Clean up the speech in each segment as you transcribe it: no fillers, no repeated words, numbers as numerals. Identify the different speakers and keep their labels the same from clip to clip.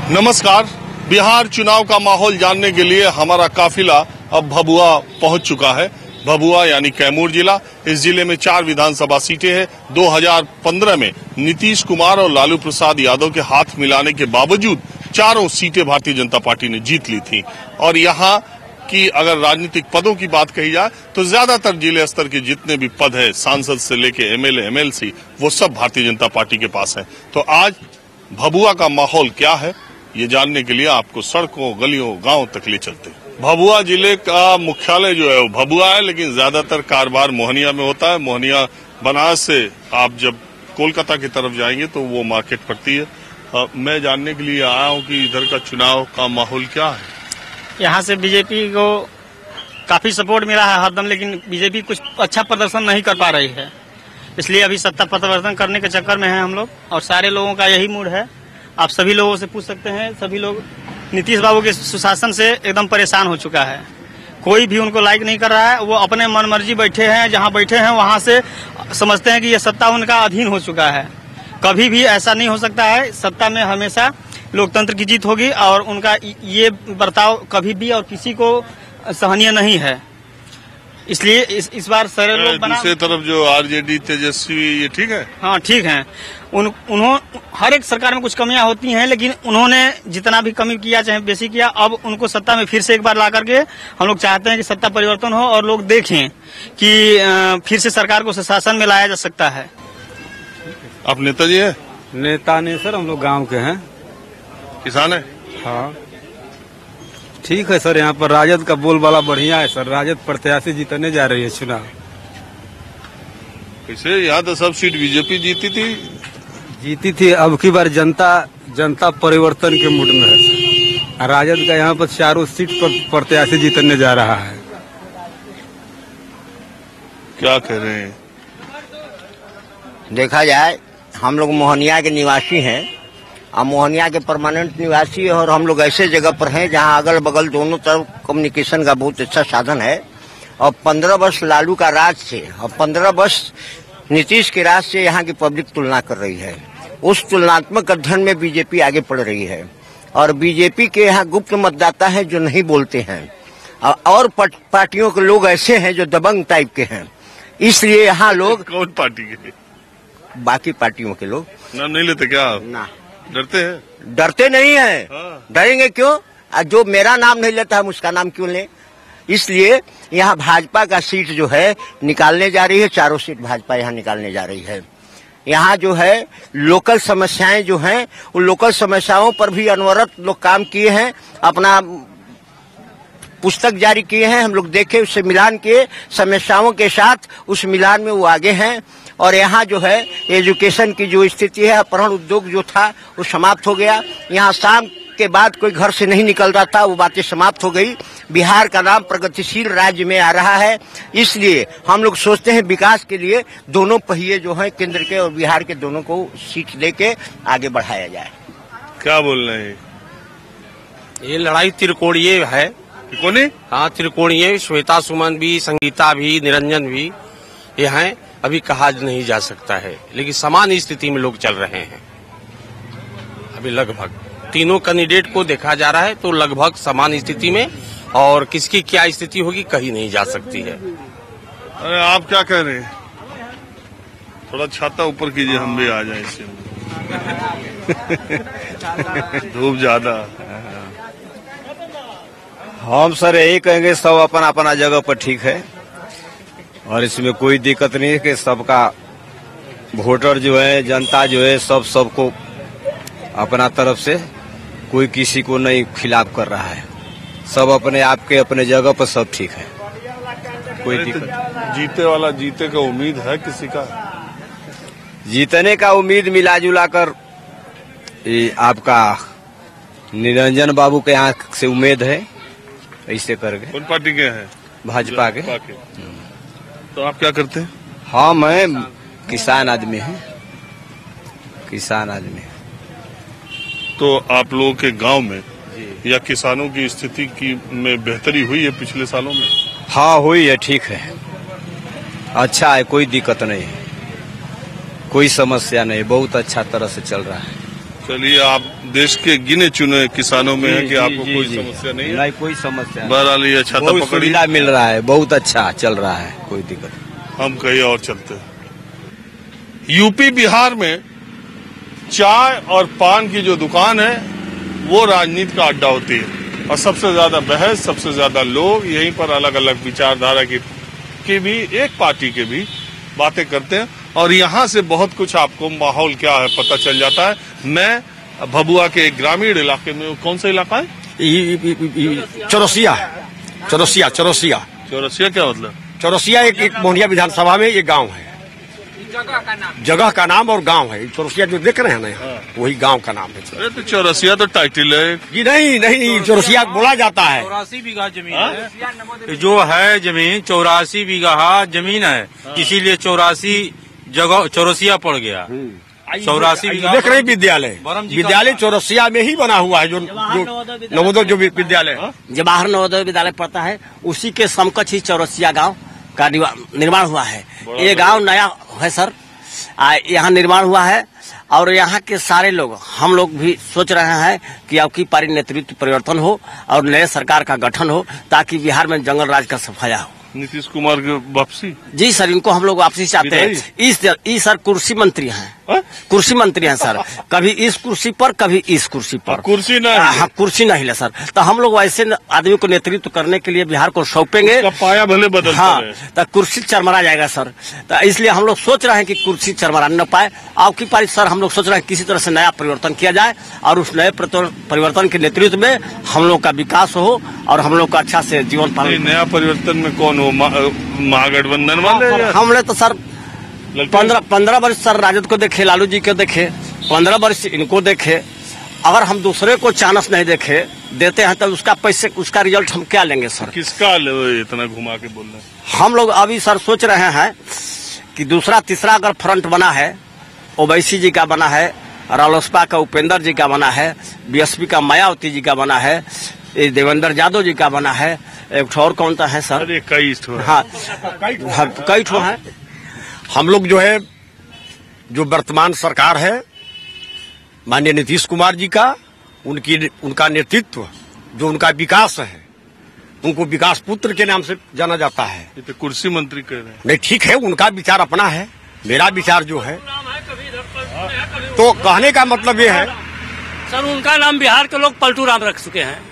Speaker 1: नमस्कार। बिहार चुनाव का माहौल जानने के लिए हमारा काफिला अब भभुआ पहुंच चुका है। भभुआ यानी कैमूर जिला। इस जिले में 4 विधानसभा सीटें हैं। 2015 में नीतीश कुमार और लालू प्रसाद यादव के हाथ मिलाने के बावजूद चारों सीटें भारतीय जनता पार्टी ने जीत ली थी। और यहाँ की अगर राजनीतिक पदों की बात कही जाए तो ज्यादातर जिले स्तर के जितने भी पद है, सांसद से लेके एमएलए एमएलसी, वो सब भारतीय जनता पार्टी के पास है। तो आज भभुआ का माहौल क्या है, ये जानने के लिए आपको सड़कों, गलियों, गांव तक ले चलते हैं। भभुआ जिले का मुख्यालय जो है वो भभुआ है, लेकिन ज्यादातर कारोबार मोहनिया में होता है। मोहनिया बनारस से आप जब कोलकाता की तरफ जाएंगे तो वो मार्केट पड़ती है। मैं जानने के लिए आया हूँ कि इधर का चुनाव का माहौल क्या है।
Speaker 2: यहाँ से बीजेपी को काफी सपोर्ट मिला है हरदम, लेकिन बीजेपी कुछ अच्छा प्रदर्शन नहीं कर पा रही है। इसलिए अभी सत्ता परिवर्तन करने के चक्कर में हैं हम लोग, और सारे लोगों का यही मूड है। आप सभी लोगों से पूछ सकते हैं, सभी लोग नीतीश बाबू के सुशासन से एकदम परेशान हो चुका है। कोई भी उनको लाइक नहीं कर रहा है। वो अपने मनमर्जी बैठे हैं, जहां बैठे हैं वहां से समझते हैं कि ये सत्ता उनका अधीन हो चुका है। कभी भी ऐसा नहीं हो सकता है। सत्ता में हमेशा लोकतंत्र की जीत होगी, और उनका ये बर्ताव कभी भी और किसी को सहनीय नहीं है। इसलिए इस बार सारे लोग
Speaker 1: दूसरी तरफ जो आरजेडी तेजस्वी, ये ठीक है।
Speaker 2: हाँ, ठीक है। हर एक सरकार में कुछ कमियां होती हैं, लेकिन उन्होंने जितना भी कमी किया चाहे बेसी किया, अब उनको सत्ता में फिर से एक बार ला करके हम लोग चाहते हैं कि सत्ता परिवर्तन हो और लोग देखें कि फिर से सरकार को शासन में लाया जा सकता है।
Speaker 1: आप नेताजी है?
Speaker 3: नेता नहीं सर, हम लोग गांव के हैं,
Speaker 1: किसान है।
Speaker 3: हाँ ठीक है सर। यहाँ पर राजद का बोलबाला बढ़िया है सर। राजद प्रत्याशी जीतने जा रही है चुनाव।
Speaker 1: कैसे? यहाँ तो सब सीट बीजेपी जीती थी।
Speaker 3: अब की बार जनता परिवर्तन के मूड में है सर। राजद का यहाँ पर चारों सीट पर प्रत्याशी जीतने जा रहा है।
Speaker 1: क्या कह रहे हैं?
Speaker 4: देखा जाए, हम लोग मोहनिया के निवासी हैं। हम मोहनिया के परमानेंट निवासी, और हम लोग ऐसे जगह पर हैं जहां अगल बगल दोनों तरफ कम्युनिकेशन का बहुत अच्छा साधन है। और 15 वर्ष लालू का राज से और 15 वर्ष नीतीश के राज से यहाँ की पब्लिक तुलना कर रही है। उस तुलनात्मक अध्ययन में बीजेपी आगे बढ़ रही है। और बीजेपी के यहाँ गुप्त मतदाता है जो नहीं बोलते हैं, और पार्टियों के लोग ऐसे हैं जो दबंग टाइप के हैं। इसलिए यहाँ लोग
Speaker 1: कौन पार्टी के?
Speaker 4: बाकी पार्टियों के लोग
Speaker 1: नाम नहीं लेते क्या?
Speaker 4: ना,
Speaker 1: डरते हैं?
Speaker 4: डरते नहीं है।
Speaker 1: हाँ।
Speaker 4: डरेंगे क्यों? जो मेरा नाम नहीं लेता है उसका नाम क्यों ले? इसलिए यहाँ भाजपा का सीट जो है निकालने जा रही है। चारों सीट भाजपा यहाँ निकालने जा रही है। यहाँ जो है लोकल समस्याएं जो हैं, उन लोकल समस्याओं पर भी अनवरत लोग काम किए हैं। अपना पुस्तक जारी किए हैं, हम लोग देखे, उससे मिलान किए समस्याओं के साथ, उस मिलान में वो आगे हैं। और यहाँ जो है एजुकेशन की जो स्थिति है, अपहरण उद्योग जो था वो समाप्त हो गया। यहाँ शाम के बाद कोई घर से नहीं निकल रहा था, वो बातें समाप्त हो गई। बिहार का नाम प्रगतिशील राज्य में आ रहा है। इसलिए हम लोग सोचते हैं विकास के लिए दोनों पहिए जो हैं, केंद्र के और बिहार के, दोनों को सीट देके आगे बढ़ाया जाए।
Speaker 1: क्या बोल रहे हैं?
Speaker 5: ये लड़ाई त्रिकोणीय है।
Speaker 1: कौन है?
Speaker 5: हाँ, त्रिकोणीय। श्वेता सुमन भी, संगीता भी, निरंजन भी ये हैं। अभी कहा नहीं जा सकता है, लेकिन समान स्थिति में लोग चल रहे हैं। अभी लगभग तीनों कैंडिडेट को देखा जा रहा है तो लगभग समान स्थिति में, और किसकी क्या स्थिति होगी कही नहीं जा सकती है।
Speaker 1: अरे आप क्या कह रहे हैं? थोड़ा छाता ऊपर कीजिए, हम भी आ जाए इससे। धूप ज्यादा।
Speaker 3: हम सर यही कहेंगे, सब अपना अपना जगह पर ठीक है, और इसमें कोई दिक्कत नहीं है कि सबका वोटर जो है, जनता जो है, सबको अपना तरफ से कोई किसी को नहीं खिलाफ कर रहा है। सब अपने आप के अपने जगह पर सब ठीक है, कोई दिक्कत।
Speaker 1: जीते वाला जीते का उम्मीद है किसी का?
Speaker 3: जीतने का उम्मीद मिला जुला कर आपका निरंजन बाबू के यहाँ से उम्मीद है। ऐसे करके।
Speaker 1: कौन पार्टी के हैं?
Speaker 3: भाजपा के।
Speaker 1: तो आप क्या करते हैं?
Speaker 3: हाँ, मैं किसान आदमी है। किसान आदमी।
Speaker 1: तो आप लोगों के गांव में या किसानों की स्थिति की में बेहतरी हुई है पिछले सालों में?
Speaker 3: हाँ, हुई है, ठीक है, अच्छा है, कोई दिक्कत नहीं है, कोई समस्या नहीं, बहुत अच्छा तरह से चल रहा है।
Speaker 1: चलिए, आप देश के गिने चुने किसानों में हैं कि आपको कोई समस्या नहीं है?
Speaker 3: नहीं, कोई समस्या नहीं।
Speaker 1: बहरहाल ये छाता
Speaker 3: बहुत
Speaker 1: पकड़ी,
Speaker 3: सुविधा मिल रहा है, बहुत अच्छा चल रहा है, कोई दिक्कत नहीं।
Speaker 1: हम कहीं और चलते हैं। यूपी बिहार में चाय और पान की जो दुकान है वो राजनीति का अड्डा होती है और सबसे ज्यादा बहस, सबसे ज्यादा लोग यहीं पर अलग अलग विचारधारा की भी, एक पार्टी के भी बातें करते हैं और यहाँ से बहुत कुछ आपको माहौल क्या है पता चल जाता है। मैं भभुआ के एक ग्रामीण इलाके में, कौन सा इलाका है?
Speaker 6: चौरसिया। चौरसिया
Speaker 1: चौरसिया क्या मतलब?
Speaker 6: चौरसिया एक मोहनिया विधानसभा में एक गांव है, जगह का नाम और गांव है। चौरसिया जो देख रहे हैं ना यहाँ, वही गांव का नाम है।
Speaker 1: अरे तो चौरसिया तो टाइटल है।
Speaker 6: जी नहीं, चौरसिया बोला जाता है।
Speaker 7: 84 बीघा जमीन है, जो है जमीन 84 बीघा जमीन है, इसीलिए 84 जगह चौरसिया पड़ गया। 84 बीघा
Speaker 6: देख रहे विद्यालय चौरसिया में ही बना हुआ है, जो नवोदय जो विद्यालय
Speaker 8: जवाहर नवोदय विद्यालय पड़ता है, उसी के समकक्ष ही चौरसिया गांव का निर्माण हुआ है। ये गांव नया है सर, यहाँ निर्माण हुआ है और यहाँ के सारे लोग, हम लोग भी सोच रहे हैं कि अब की पारी नेतृत्व परिवर्तन हो और नए सरकार का गठन हो ताकि बिहार में जंगल राज का सफाया हो।
Speaker 1: नीतीश कुमार की वापसी?
Speaker 8: जी सर, इनको हम लोग वापसी चाहते हैं। इस सर कुर्सी मंत्री हैं, कुर्सी मंत्री हैं सर, कभी इस कुर्सी पर कभी इस कुर्सी पर।
Speaker 1: कुर्सी ना
Speaker 8: हाँ, कुर्सी नहीं है सर। तो हम लोग वैसे आदमी को नेतृत्व करने के लिए बिहार को सौंपेंगे,
Speaker 1: पाया भले बदल।
Speaker 8: हाँ, तो कुर्सी चरमरा जाएगा सर। तो इसलिए हम लोग सोच रहे हैं कि कुर्सी चरमरा न पाए। अब की पारी सर हम लोग सोच रहे हैं किसी तरह से नया परिवर्तन किया जाए और उस नए परिवर्तन के नेतृत्व में हम लोग का विकास हो और हम लोग का अच्छा से जीवन पालन।
Speaker 1: नया परिवर्तन में कौन हो? महागठबंधन वाले?
Speaker 8: हमने तो सर 15 वर्ष सर राजद को देखे, लालू जी को देखे, 15 वर्ष इनको देखे। अगर हम दूसरे को चांस नहीं देते हैं तो उसका रिजल्ट हम क्या लेंगे सर?
Speaker 1: किसका इतना घुमा के बोल रहे हैं?
Speaker 8: हम लोग अभी सर सोच रहे हैं कि दूसरा तीसरा अगर फ्रंट बना है, ओवैसी जी का बना है, रालोसपा का उपेंद्र जी का बना है, बीएसपी का मायावती जी का बना है, देवेंद्र यादव जी का बना है, एक और कौन सा है सर?
Speaker 1: अरे कई ठो।
Speaker 8: हाँ, कई ठो है।
Speaker 6: हम लोग जो है, जो वर्तमान सरकार है माननीय नीतीश कुमार जी का, उनका नेतृत्व, जो उनका विकास है, उनको विकास पुत्र के नाम से जाना जाता है।
Speaker 1: ये तो कुर्सी मंत्री कह रहे हैं।
Speaker 6: नहीं, ठीक है, उनका विचार अपना है, मेरा विचार जो है, तो कहने का मतलब ये है
Speaker 9: सर, उनका नाम बिहार के लोग पलटू राम रख चुके हैं।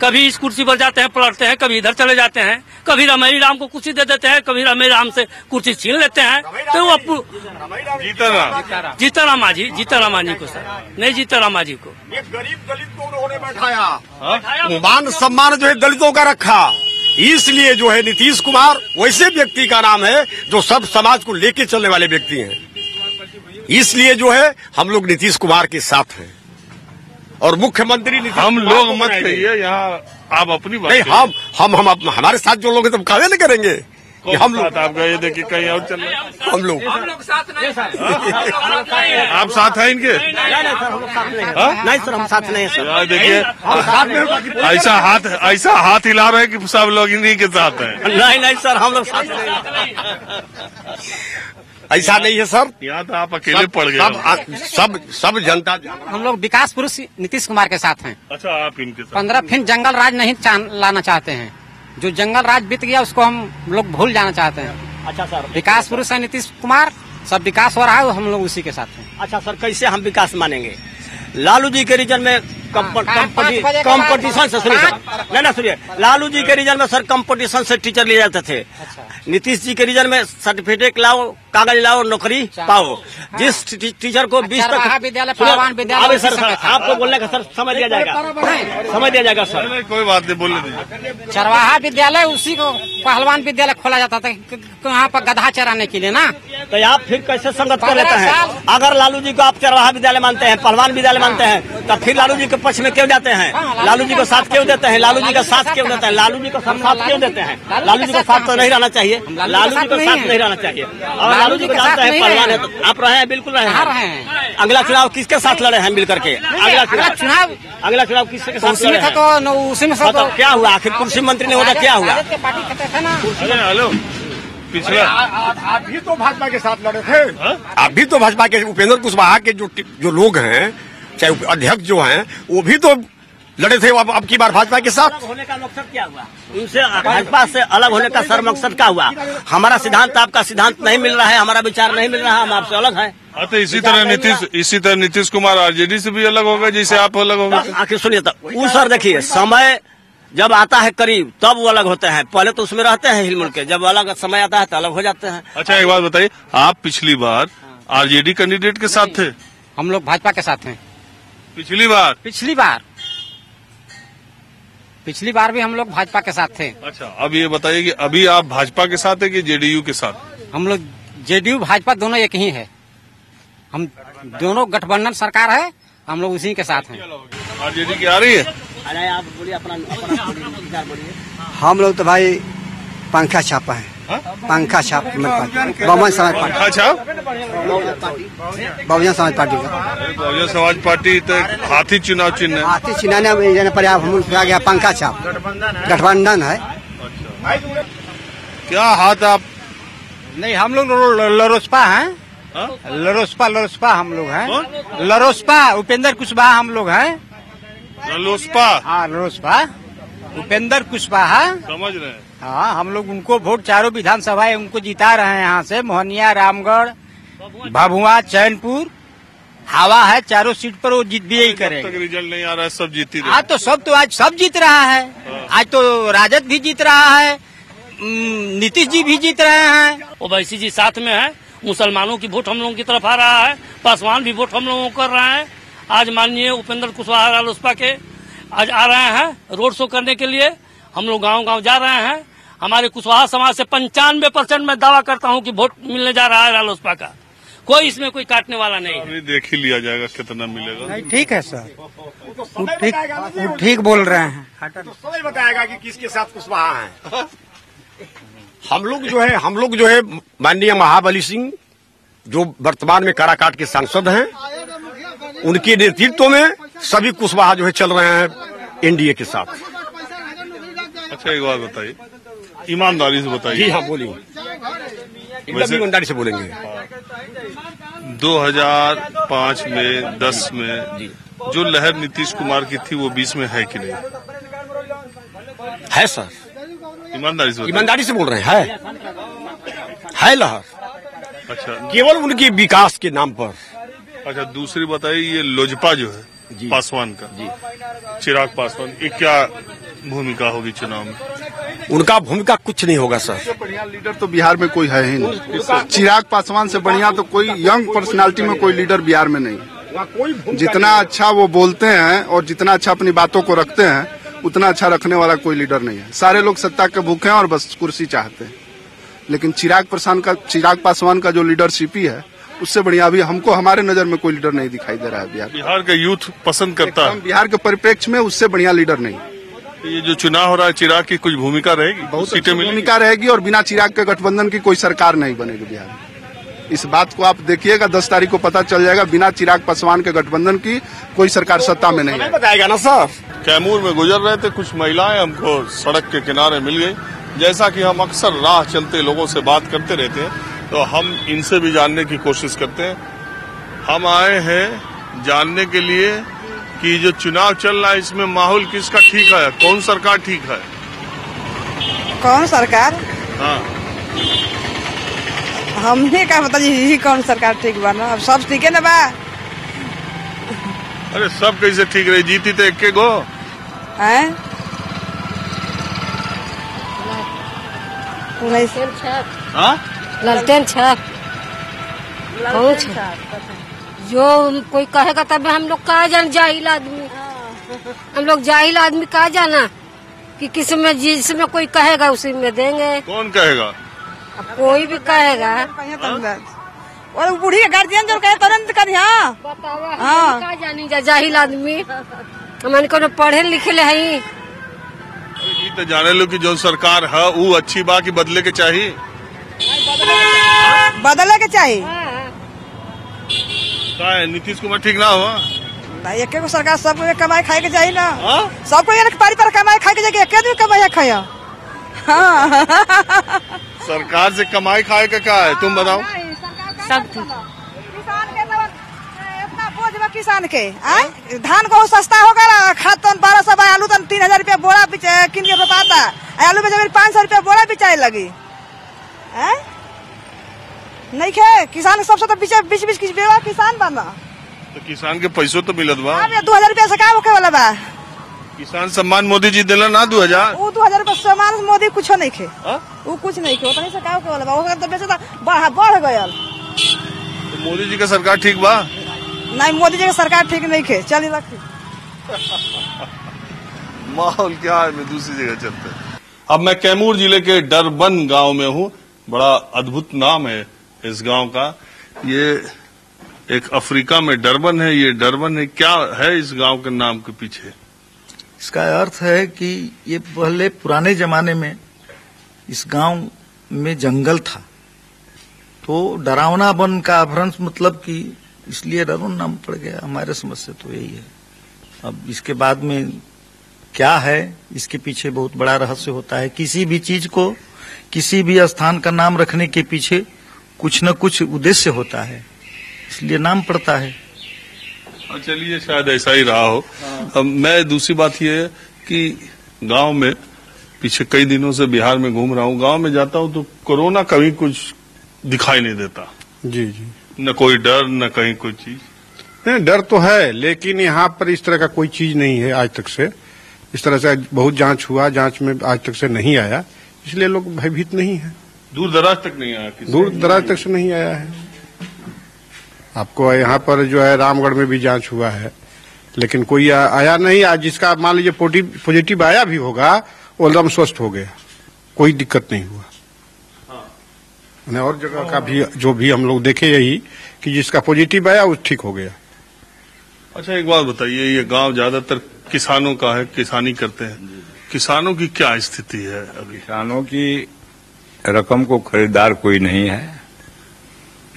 Speaker 9: कभी इस कुर्सी पर जाते हैं पलटते हैं, कभी इधर चले जाते हैं, कभी रमई राम को कुर्सी दे देते हैं, कभी रमई राम से कुर्सी छीन लेते हैं। तो वो जीतन राम मांझी को सर, नहीं जीतन राम मांझी को।
Speaker 6: एक गरीब दलित को उन्होंने बैठाया, मान सम्मान जो है दलितों का रखा। इसलिए जो है नीतीश कुमार वैसे व्यक्ति का नाम है जो सब समाज को लेके चलने वाले व्यक्ति हैं। इसलिए जो है हम लोग नीतीश कुमार के साथ हैं और मुख्यमंत्री
Speaker 1: हम लोग मत कहिए, यहाँ आप अपनी बात
Speaker 6: नहीं, हम हमारे साथ जो लोग हैं तो कहवे नहीं करेंगे कि हम लोग।
Speaker 1: आप गए देखिए कहीं और चल रहे,
Speaker 6: हम लोग
Speaker 9: साथ नहीं
Speaker 1: आप साथ हैं इनके?
Speaker 8: नहीं सर, हम साथ नहीं सर।
Speaker 1: देखिए ऐसा हाथ हिला रहे कि सब लोग इन्हीं के साथ हैं।
Speaker 8: नहीं सर, हम लोग साथ नहीं।
Speaker 6: ऐसा नहीं है सर,
Speaker 1: यहाँ तो आप अकेले पड़ गए।
Speaker 6: सब जनता।
Speaker 10: हम लोग विकास पुरुष नीतीश कुमार के साथ हैं।
Speaker 1: अच्छा, आप इनके साथ?
Speaker 10: 15 फिर जंगल राज नहीं लाना चाहते हैं। जो जंगल राज बीत गया उसको हम लोग भूल जाना चाहते हैं।
Speaker 8: अच्छा सर,
Speaker 10: विकास पुरुष है नीतीश कुमार, सब विकास हो रहा है, हम लोग उसी के साथ हैं।
Speaker 8: अच्छा सर, कैसे हम विकास मानेंगे? लालू जी के रीजन में कंपटीशन से, सुनिए, लालू जी के रीजन में सर कंपटीशन से टीचर लिए जाते थे। नीतीश जी के रीजन में सर्टिफिकेट लाओ, कागज लाओ, नौकरी पाओ। जिस टीचर को 20 तक
Speaker 10: विद्यालय, पहलवान विद्यालय,
Speaker 8: सर आपको बोलने का सर समझ दिया जाएगा सर।
Speaker 1: कोई बात नहीं, बोलने दीजिए।
Speaker 10: चरवाहा विद्यालय, उसी को पहलवान विद्यालय खोला जाता था वहाँ पर गधा चराने के लिए ना।
Speaker 8: तो आप फिर कैसे संगत कर लेते हैं? अगर लालू जी को आप चरवाहा विद्यालय मानते हैं, पहलवान विद्यालय मानते हैं, तो फिर लालू जी के पक्ष में क्यों जाते हैं? लालू जी को साथ क्यों देते हैं? लालू जी का साथ क्यों देते हैं? लालू जी को साथ क्यों देते हैं? लालू जी का साथ तो नहीं रहना चाहिए, लालू जी को साथ नहीं रहना चाहिए। और लालू जी को जानते हैं पहलवान है, तो आप रहे हैं, बिल्कुल रहे हैं। अगला चुनाव किसके साथ लड़े हैं मिल करके? अगला चुनाव किसके साथ लड़े हैं? तो क्या हुआ आखिर? कुर्सी मंत्री ने होता क्या हुआ?
Speaker 1: हेलो, पिछला
Speaker 6: आप भी तो भाजपा के साथ लड़े थे। आप भी तो भाजपा के, उपेंद्र कुशवाहा के जो लोग हैं चाहे अध्यक्ष जो हैं वो भी तो लड़े थे अब की बार भाजपा के साथ।
Speaker 8: होने का मकसद क्या हुआ? उनसे भाजपा से अलग होने का सर मकसद क्या हुआ? हमारा सिद्धांत आपका सिद्धांत नहीं मिल रहा है, हमारा विचार नहीं मिल रहा है, हम आपसे अलग हैं।
Speaker 1: तो इसी तरह नीतीश कुमार आरजेडी से भी अलग होगा जैसे आप अलग होंगे।
Speaker 8: आखिर सुनिए तो वो सर देखिए, समय जब आता है करीब तब वो अलग होते हैं, पहले तो उसमें रहते हैं हिलमुल के, जब अलग समय आता है तो अलग हो जाते हैं।
Speaker 1: अच्छा एक बात बताइए, आप पिछली बार आरजेडी कैंडिडेट के साथ थे?
Speaker 10: हम लोग भाजपा के साथ हैं। पिछली बार भी हम लोग भाजपा के साथ थे।
Speaker 1: अच्छा अब ये बताइए कि अभी आप भाजपा के साथ है कि जेडीयू के साथ?
Speaker 10: हम लोग जेडीयू भाजपा दोनों एक ही है, हम दोनों गठबंधन सरकार है, हम लोग उसी के साथ हैं।
Speaker 1: आरजेडी की आ रही है?
Speaker 8: अरे आप बोलिए अपना विचार बोलिए।
Speaker 11: हम लोग तो भाई पंखा छापा है, पंखा छाप बहुजन समाज पार्टी।
Speaker 1: पंखा छाप
Speaker 11: बहुजन समाज पार्टी का।
Speaker 1: बहुजन समाज पार्टी तो हाथी चुनाव चिन्ह है।
Speaker 11: हाथी चिन्ह पर हम आ गया पंखा छाप, गठबंधन है।
Speaker 1: क्या हाथ आप?
Speaker 10: नहीं हम लोग लरोसपा हैं, लरोसपा हम लोग हैं, लरोसपा उपेंद्र कुशवाहा हम लोग हैं।
Speaker 1: लोसपा?
Speaker 10: हाँ लोसपा उपेंद्र कुशवाहा
Speaker 1: समझ रहे हैं।
Speaker 10: हाँ हम लोग उनको वोट चारों विधानसभा उनको जिता रहे हैं। यहाँ से मोहनिया, रामगढ़, भभुआ, चैनपुर हवा है, चारों सीट पर वो जीत भी यही करेंगे।
Speaker 1: तक रिजल्ट नहीं आ रहा है, सब जीती रहे।
Speaker 10: आज तो आज सब जीत रहा है। आज तो राजद भी जीत रहा है, नीतीश जी भी जीत रहे हैं।
Speaker 9: ओवैसी जी साथ में है, मुसलमानों की वोट हम लोगों की तरफ आ रहा है, पासवान भी वोट हम लोगों को कर रहे हैं। आज माननीय उपेंद्र कुशवाहा रालोसपा के आज आ रहे हैं रोड शो करने के लिए। हम लोग गांव-गांव जा रहे हैं। हमारे कुशवाहा समाज से 95% में दावा करता हूं कि वोट मिलने जा रहा है रालोसपा का। कोई इसमें कोई काटने वाला नहीं है।
Speaker 1: देख ही लिया जाएगा कितना मिलेगा।
Speaker 10: नहीं ठीक है सर, ठीक बोल रहे हैं।
Speaker 6: समझ बताएगा कि किसके साथ कुशवाहा है। हम लोग जो है माननीय महाबली सिंह जो वर्तमान में काराकाट के सांसद हैं, उनके नेतृत्व में सभी कुशवाहा जो है चल रहे हैं एनडीए के साथ।
Speaker 1: अच्छा एक बात बताइए, ईमानदारी से बताइए।
Speaker 6: जी हाँ बोलिए, एकदम ईमानदारी से बोलेंगे।
Speaker 1: 2005 में 10 में जो लहर नीतीश कुमार की थी वो 20 में है कि नहीं?
Speaker 6: है सर, ईमानदारी से बोल रहे हैं, है लहर।
Speaker 1: अच्छा
Speaker 6: केवल उनके विकास के नाम पर।
Speaker 1: अच्छा दूसरी बताइए, ये लोजपा जो है पासवान का, चिराग पासवान, ये क्या भूमिका होगी चुनाव में?
Speaker 6: उनका भूमिका कुछ नहीं होगा सर।
Speaker 12: बढ़िया लीडर तो बिहार में कोई है ही नहीं। चिराग पासवान से बढ़िया तो कोई यंग पर्सनालिटी में कोई लीडर बिहार में नहीं। जितना अच्छा वो बोलते हैं और जितना अच्छा अपनी बातों को रखते हैं उतना अच्छा रखने वाला कोई लीडर नहीं है। सारे लोग सत्ता के भूखे हैं और बस कुर्सी चाहते हैं। लेकिन चिराग पासवान का जो लीडरशिप ही है उससे बढ़िया अभी हमको हमारे नजर में कोई लीडर नहीं दिखाई दे रहा है।
Speaker 1: बिहार का यूथ पसंद करता है।
Speaker 12: बिहार के परिप्रेक्ष्य में उससे बढ़िया लीडर नहीं।
Speaker 1: ये जो चुनाव हो रहा है, चिराग की कुछ भूमिका रहेगी?
Speaker 12: बहुत सीटें भूमिका रहेगी और बिना चिराग के गठबंधन की कोई सरकार नहीं बनेगी बिहार में। इस बात को आप देखिएगा, 10 तारीख को पता चल जाएगा। बिना चिराग पासवान के गठबंधन की कोई सरकार सत्ता में नहीं
Speaker 6: बताएगा ना सर।
Speaker 1: कैमूर में गुजर रहे थे, कुछ महिलाएं हमको सड़क के किनारे मिल गई। जैसा कि हम अक्सर राह चलते लोगों से बात करते रहते हैं, तो हम इनसे भी जानने की कोशिश करते हैं। हम आए हैं जानने के लिए कि जो चुनाव चल रहा है इसमें माहौल किसका ठीक है, कौन सरकार ठीक है?
Speaker 13: कौन सरकार?
Speaker 1: हाँ
Speaker 13: हमने क्या पता जी कौन सरकार ठीक बना। अब सब ठीक है ना बा।
Speaker 1: अरे सब कैसे ठीक रही, जीती तो एक के गो
Speaker 13: हैं?
Speaker 14: ललटेन छाप जो कोई कहेगा तब हम लोग कहा जान, जाहिल आदमी हम लोग जाहिल आदमी कहा जाना कि किसी में जिसमें कोई कहेगा उसी में देंगे।
Speaker 1: कौन कहेगा?
Speaker 14: अब कोई भी कहेगा।
Speaker 13: और बूढ़ी गार्जियन जो कहे तुरंत कर। हाँ
Speaker 14: कहा जानी जाहिल आदमी, हमन को पढ़े लिखे है।
Speaker 1: तो जाने लो कि जो सरकार है वो अच्छी बा कि बदले के चाहिए?
Speaker 13: बदले के चाहिए।
Speaker 1: नीतीश कुमार ठीक ना हुआ?
Speaker 13: एक सरकार सबको कमाई खाए के चाहिए ना। सबको पारी पर कमाई खाए के चाहिए, एक आदमी कमाई खाया।
Speaker 1: सरकार से कमाई खाए का क्या है, तुम बताओ?
Speaker 14: सब
Speaker 13: किसान के इतना बोझ में किसान के धान को सस्ता होगा, खाद तो 1200, आलू तो 3000 रुपया बोरा किन के रोपाता, आलू में जब 500 रुपया बोरा बिचाए लगी नहीं खे। किसान सबसे तो बीच किसान बना,
Speaker 1: तो किसान के पैसों तो मिलत बा।
Speaker 13: 2000 रुपया से का होके वाला बा।
Speaker 1: किसान सम्मान मोदी जी दिला ना 2000,
Speaker 13: वो 2000 रुपया सम्मान मोदी कुछ नहीं खे, वो कुछ नहीं खे, उतनी से का होके वाला बा। तो बेचे बढ़ गया।
Speaker 1: तो मोदी जी का सरकार ठीक बा?
Speaker 13: नहीं, मोदी जी का सरकार ठीक नहीं खे। चलिए
Speaker 1: माहौल क्या है, मैं दूसरी जगह चलते हैं। अब मैं कैमूर जिले के डरबन गांव में हूँ। बड़ा अद्भुत नाम है इस गांव का। ये एक अफ्रीका में डरबन है, ये डरबन है। क्या है इस गांव के नाम के पीछे?
Speaker 15: इसका अर्थ है कि ये पहले पुराने जमाने में इस गांव में जंगल था, तो डरावना वन का अपभ्रंश मतलब कि इसलिए डरवन नाम पड़ गया। हमारे समझ से तो यही है। अब इसके बाद में क्या है, इसके पीछे बहुत बड़ा रहस्य होता है। किसी भी चीज को, किसी भी स्थान का नाम रखने के पीछे कुछ न कुछ उद्देश्य होता है, इसलिए नाम पड़ता है।
Speaker 1: चलिए, शायद ऐसा ही रहा हो। अब मैं दूसरी बात यह है कि गांव में पीछे कई दिनों से बिहार में घूम रहा हूँ, गांव में जाता हूँ तो कोरोना कभी कुछ दिखाई नहीं देता।
Speaker 6: जी जी,
Speaker 1: न कोई डर, न कहीं कोई चीज।
Speaker 6: नहीं, डर तो है, लेकिन यहाँ पर इस तरह का कोई चीज नहीं है आज तक से। इस तरह से बहुत जांच हुआ, जांच में आज तक से नहीं आया, इसलिए लोग भयभीत नहीं है।
Speaker 1: दूर दराज तक नहीं आया?
Speaker 6: दूर दराज तक से नहीं आया है। आपको यहाँ पर जो है रामगढ़ में भी जांच हुआ है, लेकिन कोई आया नहीं। आज जिसका मान लीजिए पॉजिटिव आया भी होगा, वो एकदम स्वस्थ हो गया, कोई दिक्कत नहीं हुआ। और जगह का भी जो भी हम लोग देखे यही कि जिसका पॉजिटिव आया वो ठीक हो गया।
Speaker 1: अच्छा, एक बात बताइए, ये गांव ज्यादातर किसानों का है, किसानी करते हैं। किसानों की क्या स्थिति है अभी?
Speaker 16: किसानों की रकम को खरीदार कोई नहीं है,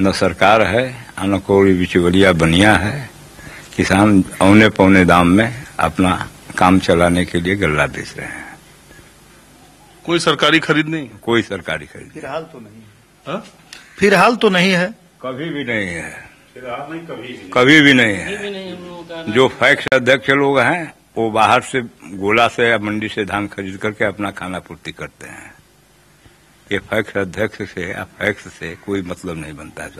Speaker 16: न सरकार है, न कोई बिचौलिया बनिया है। किसान औने पौने दाम में अपना काम चलाने के लिए गल्ला बेच रहे हैं।
Speaker 1: कोई सरकारी खरीद नहीं?
Speaker 16: कोई सरकारी खरीद
Speaker 15: फिलहाल तो नहीं है।
Speaker 16: फिलहाल तो नहीं है,
Speaker 15: कभी भी नहीं है,
Speaker 16: कभी भी नहीं है। जो फैक्स अध्यक्ष लोग हैं वो बाहर से गोला से या मंडी से धान खरीद करके अपना खाना पूर्ति करते हैं। ये फैक्स अध्यक्ष से या फैक्स से कोई मतलब नहीं बनता है।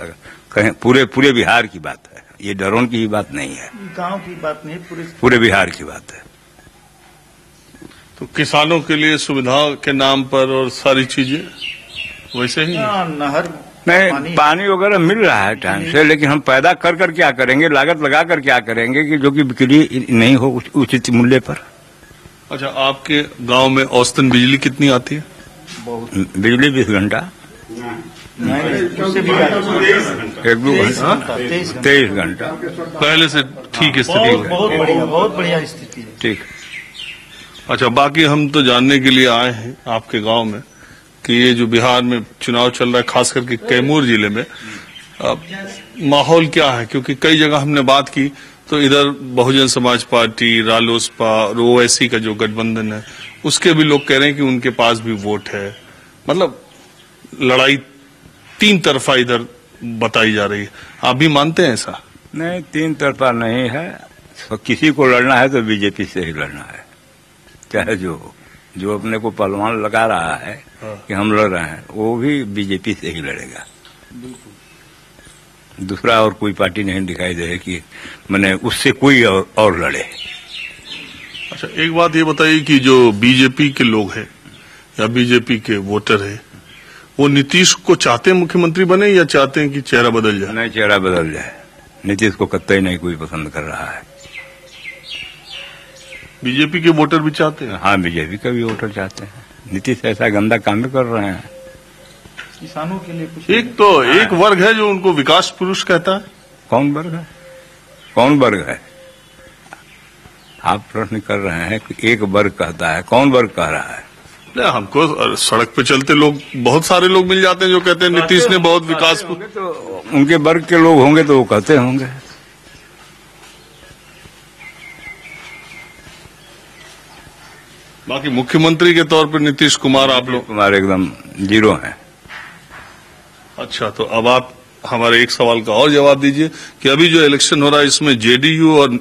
Speaker 16: कहीं पूरे बिहार की बात है, ये डरोन की ही बात नहीं है,
Speaker 15: गांव की बात नहीं,
Speaker 16: पूरे बिहार की बात है।
Speaker 1: तो किसानों के लिए सुविधा के नाम पर और सारी चीजें वैसे ही
Speaker 15: नहर
Speaker 16: नहीं, पानी वगैरह मिल रहा है टाइम से, लेकिन हम पैदा कर क्या करेंगे, लागत लगा कर क्या करेंगे कि जो कि बिक्री नहीं हो उचित मूल्य पर।
Speaker 1: अच्छा, आपके गांव में औसतन बिजली कितनी आती है?
Speaker 16: बिजली 20 घंटा, 1-2 घंटा, 23 घंटा।
Speaker 1: पहले से ठीक स्थिति है,
Speaker 15: बहुत बढ़िया स्थिति है।
Speaker 16: ठीक।
Speaker 1: अच्छा, बाकी हम तो जानने के लिए आए हैं आपके गांव में कि ये जो बिहार में चुनाव चल रहा है, खास करके कैमूर जिले में, माहौल क्या है? क्योंकि कई जगह हमने बात की तो इधर बहुजन समाज पार्टी, रालोसपा और ओवैसी का जो गठबंधन है, उसके भी लोग कह रहे हैं कि उनके पास भी वोट है। मतलब लड़ाई 3 तरफा इधर बताई जा रही है। आप भी मानते हैं ऐसा?
Speaker 16: नहीं, 3 तरफा नहीं है। तो किसी को लड़ना है तो बीजेपी से ही लड़ना है, चाहे जो अपने को पहलवान लगा रहा है कि हम लड़ रहे हैं, वो भी बीजेपी से ही लड़ेगा। दूसरा और कोई पार्टी नहीं दिखाई दे कि मैंने उससे कोई और लड़े।
Speaker 1: अच्छा, एक बात ये बताइए कि जो बीजेपी के लोग हैं या बीजेपी के वोटर हैं, वो नीतीश को चाहते हैं मुख्यमंत्री बने या चाहते हैं कि चेहरा बदल जाए?
Speaker 16: नहीं, चेहरा बदल जाए। नीतीश को कतई नहीं कोई पसंद कर रहा है।
Speaker 1: बीजेपी के वोटर भी चाहते हैं?
Speaker 16: हाँ, बीजेपी का भी वोटर चाहते हैं। नीतीश ऐसा गंदा काम कर रहे हैं।
Speaker 15: किसानों के लिए कुछ
Speaker 1: एक वर्ग है जो उनको विकास पुरुष कहता है।
Speaker 16: कौन वर्ग है? कौन वर्ग है? आप प्रश्न कर रहे हैं कि एक वर्ग कहता है, कौन वर्ग कह रहा है?
Speaker 1: नहीं, हमको सड़क पे चलते लोग, बहुत सारे लोग मिल जाते हैं जो कहते हैं नीतीश ने बहुत विकास।
Speaker 16: तो उनके वर्ग के लोग होंगे तो वो कहते होंगे।
Speaker 1: बाकी मुख्यमंत्री के तौर पर नीतीश कुमार, आप लोग
Speaker 16: कुमार एकदम 0 है।
Speaker 1: अच्छा, तो अब आप हमारे एक सवाल का और जवाब दीजिए कि अभी जो इलेक्शन हो रहा है इसमें जेडीयू और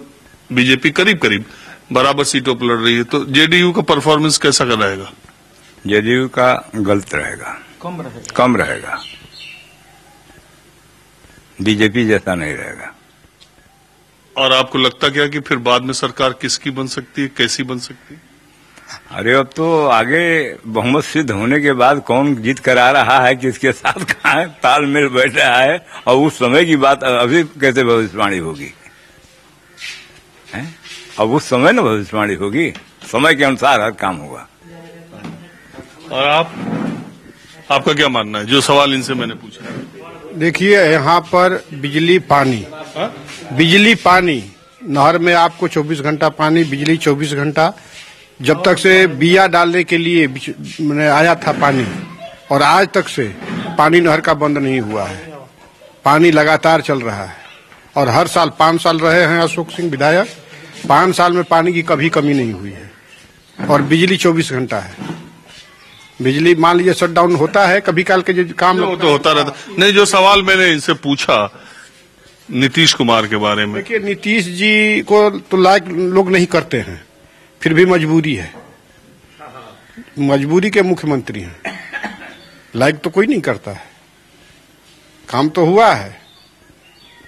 Speaker 1: बीजेपी करीब करीब बराबर सीटों पर लड़ रही है, तो जेडीयू का परफॉर्मेंस कैसा कर रहेगा?
Speaker 16: जेडीयू का गलत रहेगा, कम रहेगा, बीजेपी जैसा नहीं रहेगा।
Speaker 1: और आपको लगता क्या कि फिर बाद में सरकार किसकी बन सकती है, कैसी बन सकती है?
Speaker 16: अरे अब तो आगे बहुमत सिद्ध होने के बाद कौन जीत कर आ रहा है, किसके साथ कहाँ तालमेल बैठ रहा है, और उस समय की बात अभी कैसे भविष्यवाणी होगी? अब उस समय न भविष्यवाणी होगी, समय के अनुसार हर काम होगा।
Speaker 1: और आपका क्या मानना है जो सवाल इनसे मैंने पूछा?
Speaker 17: देखिए, यहाँ पर बिजली पानी नहर में आपको 24 घंटा पानी, बिजली 24 घंटा। जब तक से बिया डालने के लिए आया था पानी, और आज तक से पानी नहर का बंद नहीं हुआ है, पानी लगातार चल रहा है। और हर साल 5 साल रहे हैं अशोक सिंह विधायक, 5 साल में पानी की कभी कमी नहीं हुई है। और बिजली 24 घंटा है। बिजली मान लीजिए शट डाउन होता है कभी काल के, जो काम
Speaker 1: तो होता रहता नहीं। जो सवाल मैंने इनसे पूछा नीतीश कुमार के बारे में,
Speaker 17: देखिए नीतीश जी को तो लायक लोग नहीं करते हैं, फिर भी मजबूरी है, मजबूरी के मुख्यमंत्री हैं, लायक तो कोई नहीं करता है। काम तो हुआ है,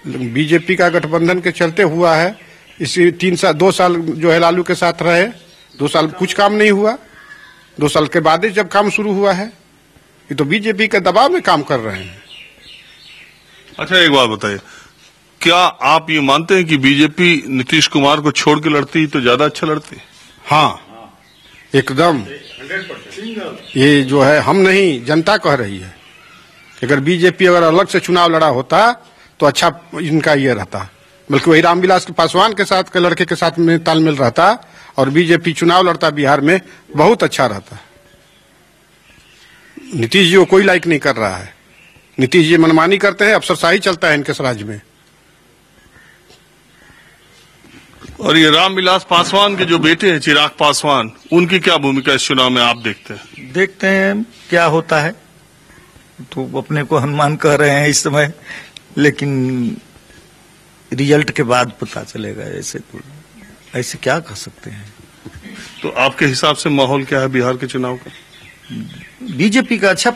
Speaker 17: बीजेपी का गठबंधन के चलते हुआ है। इसी 2 साल जो है लालू के साथ रहे, 2 साल कुछ काम नहीं हुआ, 2 साल के बाद ही जब काम शुरू हुआ है। ये तो बीजेपी के दबाव में काम कर रहे हैं।
Speaker 1: अच्छा, एक बात बताइए, क्या आप ये मानते हैं कि बीजेपी नीतीश कुमार को छोड़ के लड़ती तो ज्यादा अच्छा लड़ती?
Speaker 17: हाँ, एकदम। ये जो है हम नहीं, जनता कह रही है। अगर बीजेपी अगर अलग से चुनाव लड़ा होता तो अच्छा इनका ये रहता, बल्कि वही रामविलास पासवान के साथ के लड़के के साथ में तालमेल रहता और बीजेपी चुनाव लड़ता बिहार में, बहुत अच्छा रहता। नीतीश जी को कोई लाइक नहीं कर रहा है। नीतीश जी मनमानी करते हैं, अफसरशाही चलता है इनके राज्य में।
Speaker 1: और ये रामविलास पासवान के जो बेटे हैं चिराग पासवान, उनकी क्या भूमिका इस चुनाव में आप देखते हैं?
Speaker 15: देखते हैं क्या होता है। तो अपने को हनुमान कह रहे हैं इस समय, लेकिन रिजल्ट के बाद पता चलेगा। ऐसे क्या कह सकते हैं।
Speaker 1: तो आपके हिसाब से माहौल क्या है बिहार के चुनाव का?
Speaker 15: बीजेपी का अच्छा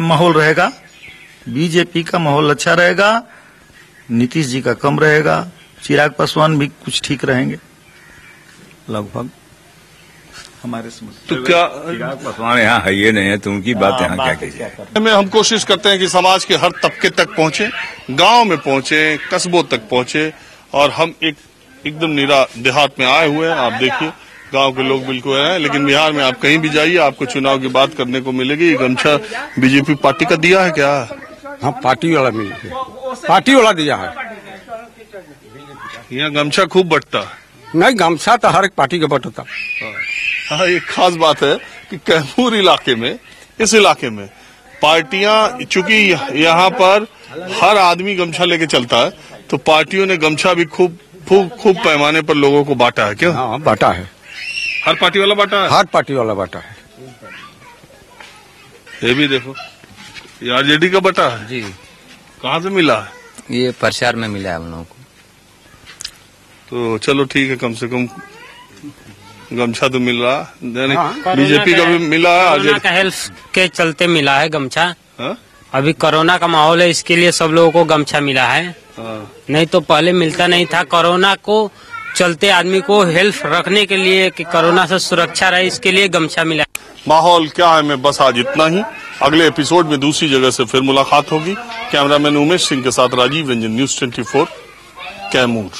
Speaker 15: माहौल रहेगा, बीजेपी का माहौल अच्छा रहेगा, नीतीश जी का कम रहेगा, चिराग पासवान भी कुछ ठीक रहेंगे लगभग हमारे समझ।
Speaker 16: तो क्या चिराग पासवान यहाँ है ये नहीं है, तो उनकी बात यहाँ क्या की जाए?
Speaker 1: में हम कोशिश करते हैं कि समाज के हर तबके तक पहुंचे, गांव में पहुंचे, कस्बों तक पहुंचे। और हम एकदम निरा देहात में आए हुए हैं। आप देखिए गांव के लोग बिल्कुल हैं, लेकिन बिहार में आप कहीं भी जाइए आपको चुनाव की बात करने को मिलेगी। ये गमछा बीजेपी पार्टी का दिया है क्या?
Speaker 6: हाँ, पार्टी वाला मिल गया, पार्टी वाला दिया है।
Speaker 1: यहाँ गमछा खूब बंटता है।
Speaker 6: नहीं, गमछा तो हर एक पार्टी का बंटता।
Speaker 1: हाँ, एक खास बात है कि कैमूर इलाके में, इस इलाके में पार्टियां, चूंकि यहाँ पर हर आदमी गमछा लेके चलता है, तो पार्टियों ने गमछा भी खूब पैमाने पर लोगों को बांटा है। क्यों?
Speaker 6: हाँ, बांटा है।
Speaker 1: हर पार्टी वाला बांटा है।
Speaker 6: हर पार्टी वाला बांटा है।
Speaker 1: ये भी देखो, ये आरजेडी का बटा है
Speaker 18: जी।
Speaker 1: कहाँ से मिला है?
Speaker 18: ये प्रचार में मिला है हम लोगों को।
Speaker 1: तो चलो ठीक है, कम से कम गमछा तो मिल रहा है। बीजेपी का भी मिला है,
Speaker 19: कोरोना का हेल्थ के चलते मिला है गमछा।
Speaker 1: हा?
Speaker 19: अभी कोरोना का माहौल है, इसके लिए सब लोगों को गमछा मिला है। नहीं तो पहले मिलता नहीं था। कोरोना को चलते आदमी को हेल्थ रखने के लिए कि कोरोना से सुरक्षा रहे, इसके लिए गमछा मिला।
Speaker 1: माहौल क्या है मैं बस आज इतना ही। अगले एपिसोड में दूसरी जगह से फिर मुलाकात होगी। कैमरामैन उमेश सिंह के साथ राजीव रंजन, न्यूज़ 24 कैमूर।